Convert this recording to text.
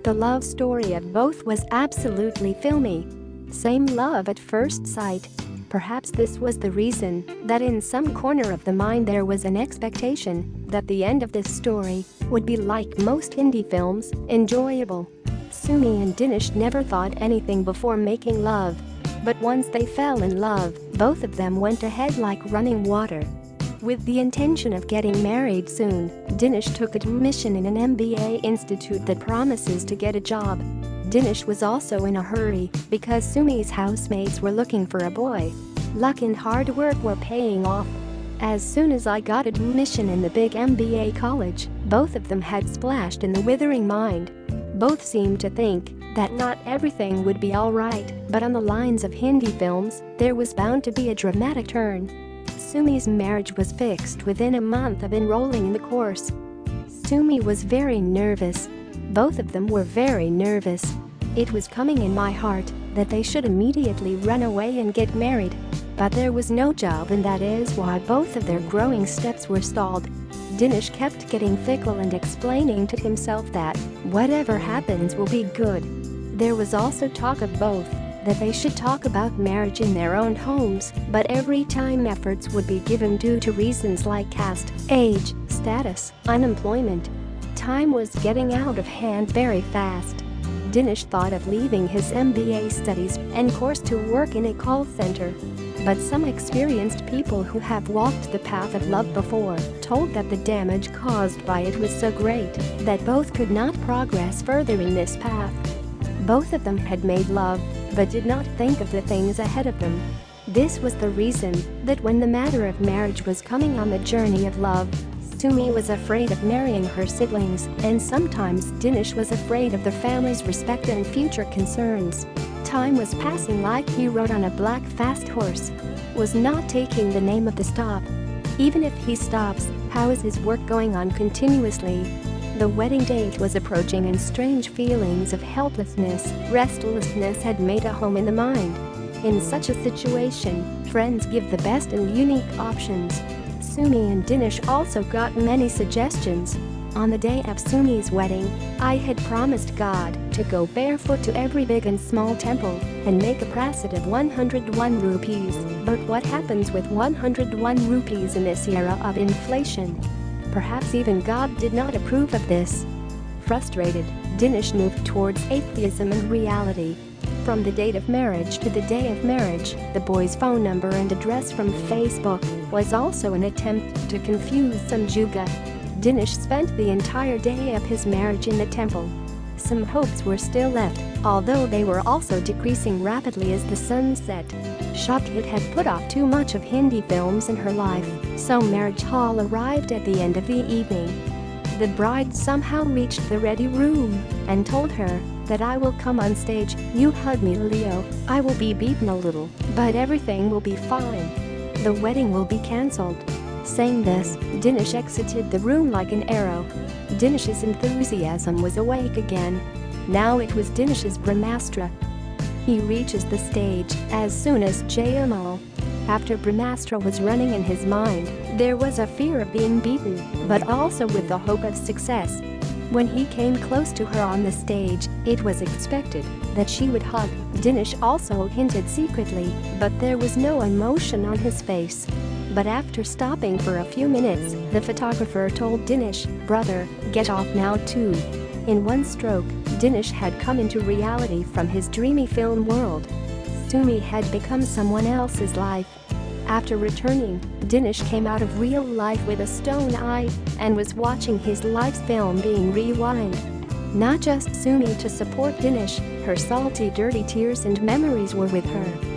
The love story of both was absolutely filmy. Same love at first sight. Perhaps this was the reason that in some corner of the mind there was an expectation that the end of this story would be like most Hindi films, enjoyable. Sumi and Dinesh never thought anything before making love. But once they fell in love, both of them went ahead like running water. With the intention of getting married soon, Dinesh took admission in an MBA institute that promises to get a job. Dinesh was also in a hurry because Sumi's housemates were looking for a boy. Luck and hard work were paying off. As soon as I got admission in the big MBA college, both of them had splashed in the withering mind. Both seemed to think that not everything would be alright, but on the lines of Hindi films, there was bound to be a dramatic turn. Sumi's marriage was fixed within a month of enrolling in the course. Sumi was very nervous. Both of them were very nervous. It was coming in my heart that they should immediately run away and get married. But there was no job, and that is why both of their growing steps were stalled. Dinesh kept getting fickle and explaining to himself that whatever happens will be good. There was also talk of both that they should talk about marriage in their own homes, but every time efforts would be given due to reasons like caste, age, status, unemployment. Time was getting out of hand very fast. Dinesh thought of leaving his MBA studies and course to work in a call center. But some experienced people who have walked the path of love before told that the damage caused by it was so great that both could not progress further in this path. Both of them had made love, but did not think of the things ahead of them. This was the reason that when the matter of marriage was coming on the journey of love, Sumi was afraid of marrying her siblings, and sometimes Dinesh was afraid of the family's respect and future concerns. Time was passing like he rode on a black fast horse. Was not taking the name of the stop. Even if he stops, how is his work going on continuously? The wedding date was approaching, and strange feelings of helplessness, restlessness had made a home in the mind. In such a situation, friends give the best and unique options. Sumi and Dinesh also got many suggestions. On the day of Sumi's wedding, I had promised God to go barefoot to every big and small temple and make a prasad of 101 rupees. But what happens with 101 rupees in this era of inflation? Perhaps even God did not approve of this. Frustrated, Dinesh moved towards atheism and reality. From the date of marriage to the day of marriage, the boy's phone number and address from Facebook was also an attempt to confuse some juga. Dinesh spent the entire day of his marriage in the temple. Some hopes were still left, although they were also decreasing rapidly as the sun set. Shakit had put off too much of Hindi films in her life, so marriage hall arrived at the end of the evening. The bride somehow reached the ready room and told her that I will come on stage, you hug me Leo, I will be beaten a little, but everything will be fine. The wedding will be cancelled. Saying this, Dinesh exited the room like an arrow. Dinesh's enthusiasm was awake again. Now it was Dinesh's Brahmastra. He reaches the stage as soon as Jayamal. After Brahmastra was running in his mind, there was a fear of being beaten, but also with the hope of success. When he came close to her on the stage, it was expected that she would hug. Dinesh also hinted secretly, but there was no emotion on his face. But after stopping for a few minutes, the photographer told Dinesh, brother, get off now too. In one stroke, Dinesh had come into reality from his dreamy film world. Sumi had become someone else's life. After returning, Dinesh came out of real life with a stone eye and was watching his life's film being rewind. Not just Sumi to support Dinesh, her salty dirty tears and memories were with her.